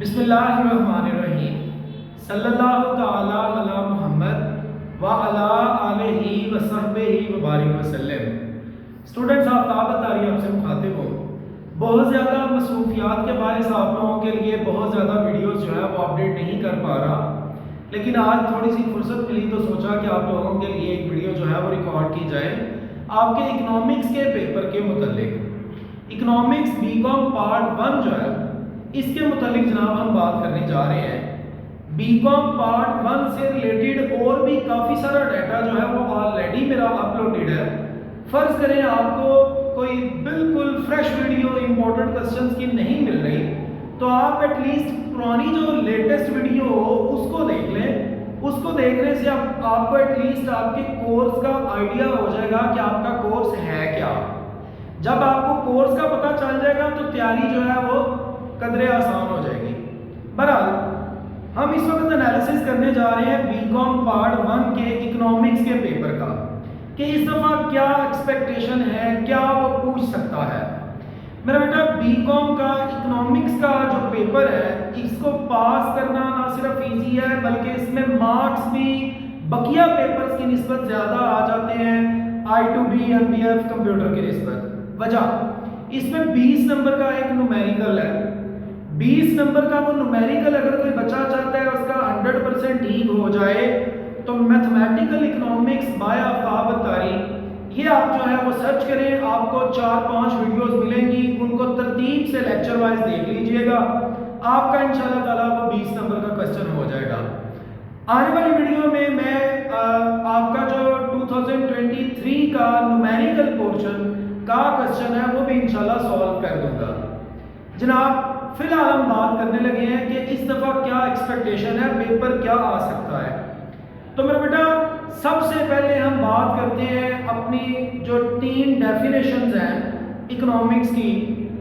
बिस्मिल्लाहिर्रहमानिर्रहीम सल्लल्लाहु तआला अला मुहम्मद व अला आलिहि व सहबिहि व बारिक वसल्लम। स्टूडेंट्स, आफ्ताब तारी आपसे मुखातिब हूँ। बहुत ज़्यादा मसरूफियात के बायस आप लोगों के लिए बहुत ज़्यादा वीडियोस जो है वो अपडेट नहीं कर पा रहा, लेकिन आज थोड़ी सी फुर्सत मिली तो सोचा कि आप लोगों के लिए एक वीडियो जो है वो रिकॉर्ड की जाए आपके इकनॉमिक्स के पेपर के मुतालिक। इकनॉमिक्स बीकॉम पार्ट 1 जो है इसके मुतालिक जनाब हम बात करने जा रहे हैं। बीकॉम पार्ट 1 से रिलेटेड और भी काफ़ी सारा डाटा जो है वो ऑलरेडी मेरा अपलोडेड है। फ़र्ज़ करें आपको कोई बिल्कुल फ्रेश वीडियो इंपॉर्टेंट क्वेश्चंस की नहीं मिल रही, तो आप एटलीस्ट पुरानी जो लेटेस्ट वीडियो हो उसको देख लें। उसको देखने से आपको एटलीस्ट आपके कोर्स का आइडिया हो जाएगा कि आपका कोर्स है क्या। जब आपको कोर्स का पता चल जाएगा तो तैयारी जो है वो कदरे आसान हो जाएगी। बहरहाल हम इस वक्त एनालिसिस करने जा रहे हैं बीकॉम पार्ट 1 के इकोनॉमिक्स के पेपर का, कि इस दफ़ा क्या एक्सपेक्टेशन है, क्या वो पूछ सकता है। मेरा बेटा बीकॉम का इकोनॉमिक्स का जो पेपर है इसको पास करना ना सिर्फ इजी है बल्कि इसमें मार्क्स भी बकिया पेपर्स की निस्बत ज़्यादा आ जाते हैं, I2B MBF कंप्यूटर की निस्बत। वजह इसमें 20 नंबर का एक न्यूमेरिकल है। 20 नंबर का वो न्यूमेरिकल अगर कोई बच्चा चाहता है उसका 100% ठीक हो जाए तो मैथमेटिकल इकोनॉमिक्स बाय आफ्ताब तारी ये आप जो है वो सर्च करें, आपको 4-5 वीडियोस मिलेंगी, उनको तरतीब से लेक्चर वाइज देख लीजिएगा, आपका इंशाल्लाह ताला वो 20 नंबर का क्वेश्चन हो जाएगा। आने वाली वीडियो में मैं आपका जो 2023 का न्यूमेरिकल पोर्शन का क्वेश्चन है वो भी इंशाल्लाह सॉल्व कर दूंगा। जनाब फिलहाल हम बात करने लगे हैं कि इस दफ़ा क्या एक्सपेक्टेशन है, पेपर क्या आ सकता है। तो मेरा बेटा सबसे पहले हम बात करते हैं अपनी जो 3 डेफिनेशंस हैं इकोनॉमिक्स की,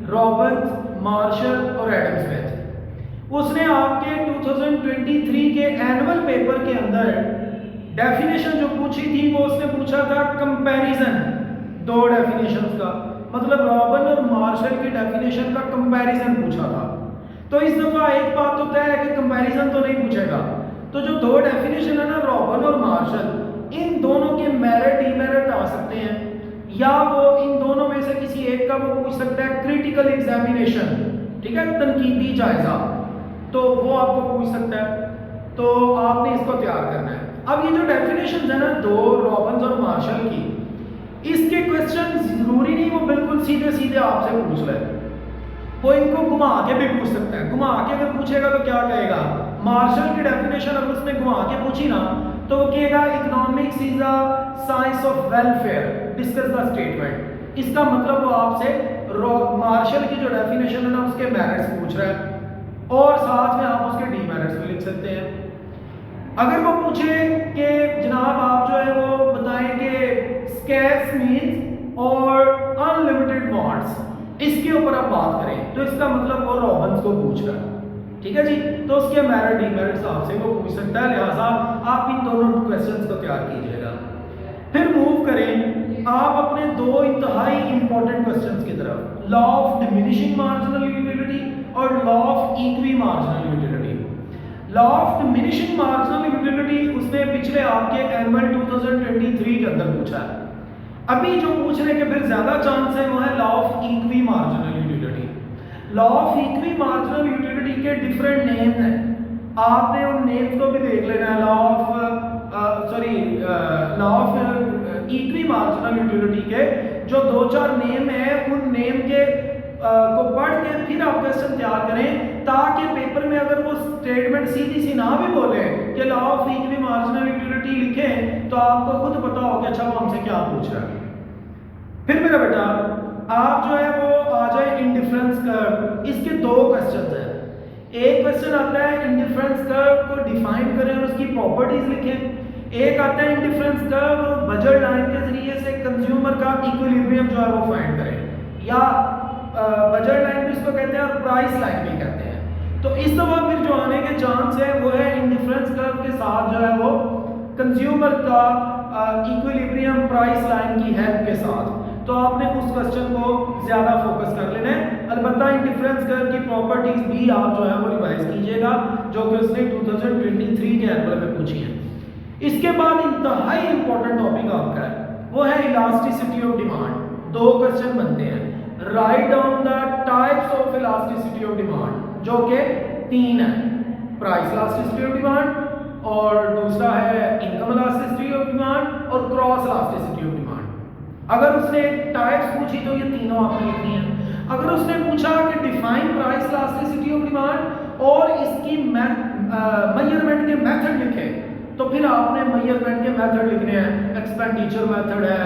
रॉबर्ट्स, मार्शल और एडम स्मिथ। उसने आपके 2023 के एनुअल पेपर के अंदर डेफिनेशन जो पूछी थी वो उसने पूछा था कंपैरिजन, 2 डेफिनेशंस का, मतलब रॉबर्ट और मार्शल की डेफिनेशन का कंपैरिजन पूछा था। तो इस दफा एक बात तो तय है कि कंपैरिजन तो नहीं पूछेगा। तो जो 2 डेफिनेशन है ना रॉबर्ट और मार्शल, इन दोनों के मेरिट डीमेरिट आ सकते हैं, या वो इन दोनों में से किसी एक का वो पूछ सकता है क्रिटिकल एग्जामिनेशन, ठीक है, तनकीदी जायजा, तो वो आपको पूछ सकता है। तो आपने इसको तैयार करना है। अब ये जो डेफिनेशन है ना 2 रॉबर्ट और मार्शल की, इसके क्वेश्चन जरूरी नहीं वो बिल्कुल सीधे सीधे आपसे पूछ ले, वो इनको घुमा के भी पूछ सकता है। घुमा के अगर पूछेगा तो क्या कहेगा, मार्शल की डेफिनेशन अगर उसने घुमा के पूछी ना तो वो कहेगा economics is a science of welfare, discuss the statement. इसका मतलब वो आपसे मार्शल की जो डेफिनेशन है ना उसके मेरिट्स पूछ रहा है और साथ में आप उसके डीमेरिट्स भी लिख सकते हैं। अगर वो पूछे कि जनाब आप जो है वो बताएंगे स्कैर्स मींस और अनलिमिटेड वांट्स, इसके ऊपर आप बात करें तो इसका मतलब वो रॉबिन्स को पूछ रहा है, ठीक है जी। तो उसके मेरिट डीमेरिट्स आपसे वो पूछ सकता है, लिहाजा आप इन दोनों क्वेश्चंस को तैयार कीजिएगा। फिर मूव करें आप अपने 2 इंतहाई इंपॉर्टेंट क्वेश्चंस की तरफ, law of diminishing marginal utility और law of equi marginal utility. Law of diminishing marginal utility उसने पिछले आपके एनुअल 2023 के अंदर पूछा है। अभी जो पूछने के फिर ज्यादा चांस है वो है law of equi marginal utility. Law of equi marginal utility के डिफरेंट नेम्स हैं, आपने उन नेम्स को भी देख लेना है। Law of equi marginal utility के जो 2-4 नेम हैं उन नेम के को पढ़ के फिर आप क्वेश्चन तैयार करें, ताकि पेपर में अगर वो स्टेटमेंट सीधी सी ना भी बोले कि law of equi marginal utility लिखें तो आपको खुद पता हो कि अच्छा वो हमसे क्या पूछ रहा है। फिर मेरा बेटा आप जो है वो आ जाए इंडिफरेंस कर्व। इसके 2 क्वेश्चन हैं। एक क्वेश्चन आता है इंडिफरेंस कर्व को डिफाइन करें और उसकी प्रॉपर्टीज लिखें। एक आता है इंडिफरेंस कर्व और बजट लाइन के जरिए से कंज्यूमर का इक्विलिब्रियम जो है वो फाइंड करें, या बजट लाइन भी इसको कहते हैं और प्राइस लाइन भी कहते हैं। तो इस दफा फिर जो आने के चांस है वो है इंडिफरेंस कर्व के साथ जो है वो कंज्यूमर का इक्विलिब्रियम प्राइस लाइन की हेल्प के साथ। तो आपने उस क्वेश्चन को ज्यादा फोकस कर लेना है। अलबत्ता इन डिफरेंस कर्व की प्रॉपर्टीज भी आप जो है वो रिवाइज कीजिएगा, जो कि उसने 2023 के एनुअल में पूछी है। इसके बाद इंतहाई इंपॉर्टेंट टॉपिक आपका है वो है इलास्टिसिटी ऑफ डिमांड। दो क्वेश्चन बनते हैं, write down the types of elasticity of demand, जो कि 3 है, प्राइस इलास्टिसिटी ऑफ डिमांड, और दूसरा है इनकम इलास्टिसिटी ऑफ डिमांड और क्रॉस इलास्टिसिटी ऑफ डिमांड। अगर उसने टाइप्स पूछी तो ये तीनों आपने लिखनी है। अगर उसने पूछा कि define price elasticity of demand और इसकी मेजरमेंट के मेथड लिखे, तो फिर आपने मेजरमेंट के मेथड लिखने हैं, एक्सपेंडिचर मेथड है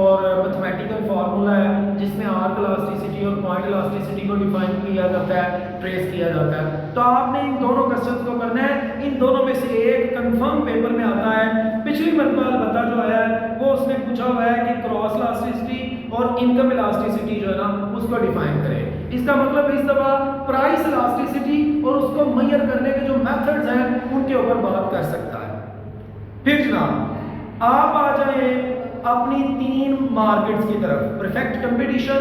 और मैथमेटिकल फार्मूला है जिसमें आर्क इलास्टिसिटी और पॉइंट इलास्टिसिटी को डिफाइन किया जाता है, ट्रेस किया जाता है। तो आपने इन दोनों क्वेश्चंस को करना है। इन दोनों में से एक कंफर्म पेपर में आता है। पिछली मरतबा अलबत्ता जो आया है वो उसने पूछा हुआ है कि क्रॉस इलास्टिसिटी और इनकम इलास्टिसिटी जो है ना उसको डिफाइन करें। इसका मतलब इस दफा प्राइस इलास्टिसिटी और उसको मेजर करने के जो मेथड्स हैं उनके ऊपर बात कर सकता है। फिर जनाब आप आ जाए अपनी 3 मार्केट्स की तरफ, परफेक्ट कंपटीशन,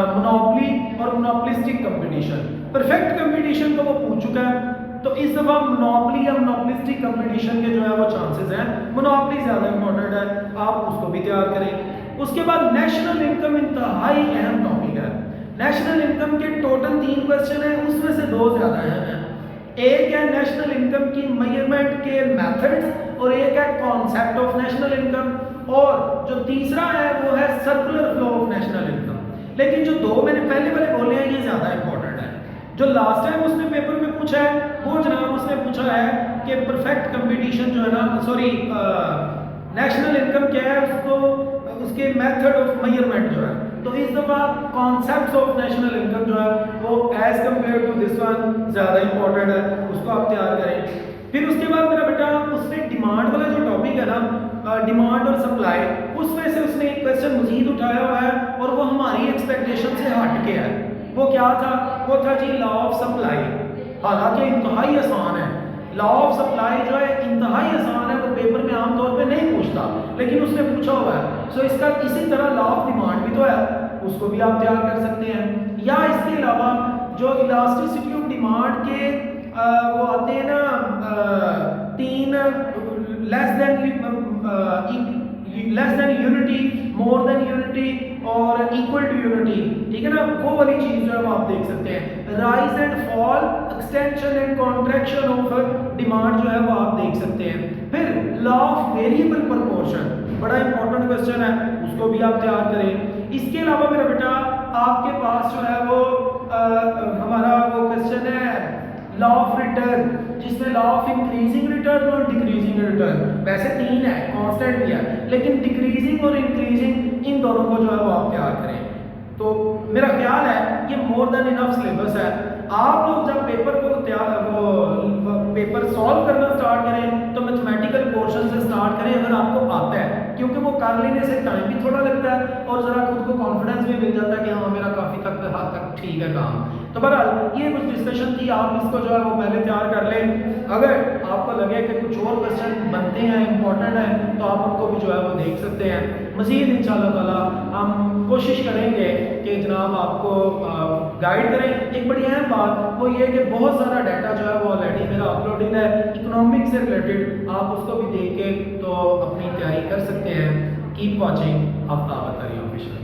मोनोपोली और मोनोपोलिस्टिक कंपटीशन। परफेक्ट कंपटीशन तो वो पूछ चुका है, तो इस दफा मोनोपोली या मोनोपोलिस्टिक कंपटीशन के जो है वो चांसेस हैं। मोनोपोली ज़्यादा इंपॉर्टेंट है, आप उसको भी तैयार करें। उसके बाद नेशनल इनकम इंतहाई अहम टॉपिक है। नेशनल इनकम के टोटल 3 क्वेश्चन हैं, उसमें से 2 ज़्यादा अहम हैं। एक है नेशनल इनकम की मेजरमेंट के मेथड्स और एक है कॉन्सेप्ट ऑफ नेशनल इनकम, और जो तीसरा है वो है circular flow of national income. लेकिन जो 2 मैंने पहले वाले बोले हैं ये ज़्यादा इंपॉर्टेंट है। जो लास्ट टाइम उसने पेपर में पूछा है वो जनाब उसने पूछा है कि परफेक्ट कंपटीशन जो है ना, सॉरी नेशनल इनकम क्या है, उसको उसके मेथड ऑफ मेजरमेंट जो है। तो इस दफ़ा कॉन्सेप्ट्स ऑफ नेशनल इनकम जो है वो as compare to this one ज़्यादा इंपॉर्टेंट है, उसको आप तैयार करें। फिर उसके बाद मेरा बेटा उसने डिमांड वाला जो टॉपिक है ना, डिमांड और सप्लाई, उसमें से उसने एक क्वेश्चन मजीद उठाया हुआ है और वो हमारी एक्सपेक्टेशन से हट के है। वो क्या था? वो था जी लॉ ऑफ सप्लाई। हालांकि इंतहाई आसान है, लॉ ऑफ सप्लाई जो है इंतहाई आसान है, वो पेपर में आमतौर पे नहीं पूछता, लेकिन उसने पूछा हुआ है। सो इसका इसी तरह लॉ ऑफ डिमांड भी तो है, उसको भी आप तैयार कर सकते हैं। या इसके अलावा जो इलास्टिसिटी ऑफ डिमांड के वो आते हैं ना 3 less than unity, more than unity और इक्वल टू यूनिटी, ठीक है ना, वो वाली चीज जो है वो आप देख सकते हैं। Rise and fall, extension and contraction of demand जो है वो आप देख सकते हैं। फिर लॉ ऑफ वेरिएबल प्रोपोर्शन, बड़ा इंपॉर्टेंट क्वेश्चन है, उसको भी आप तैयार करें। इसके अलावा मेरा बेटा आपके पास जो है वो हमारा वो क्वेश्चन है लॉ ऑफ रिटर्न, जिसमें लॉ ऑफ इंक्रीजिंग रिटर्न और डिक्रीजिंग रिटर्न, वैसे 3 है, कांस्टेंट भी है, लेकिन डिक्रीजिंग और इंक्रीजिंग इन दोनों को जो है वो आप तैयार करें। तो मेरा ख्याल है ये मोर देन इनफ सिलेबस है। आप लोग जब पेपर को पेपर सॉल्व करना स्टार्ट करें तो मैथमेटिकल पोर्शन से स्टार्ट करें अगर आपको आता है, क्योंकि वो कर लेने से टाइम भी थोड़ा लगता है और ज़रा खुद को कॉन्फिडेंस भी मिल जाता है कि हाँ मेरा काफ़ी हद तक ठीक है काम। तो बहरहाल ये कुछ डिस्कशन थी, आप इसको जो है वो पहले तैयार कर लें। अगर आपको लगे कि कुछ और क्वेश्चन बनते हैं, इंपॉर्टेंट हैं, तो आप उनको भी जो है वो देख सकते हैं। मज़ीद इंशाअल्लाह ताला हम कोशिश करेंगे कि जनाब आपको गाइड करें। एक बड़ी अहम बात वो ये कि बहुत सारा डाटा जो है वो ऑलरेडी मेरा अपलोडेड है इकोनॉमिक्स से रिलेटेड, आप उसको भी देख के तो अपनी तैयारी कर सकते हैं। Keep watching Aftab Attari official.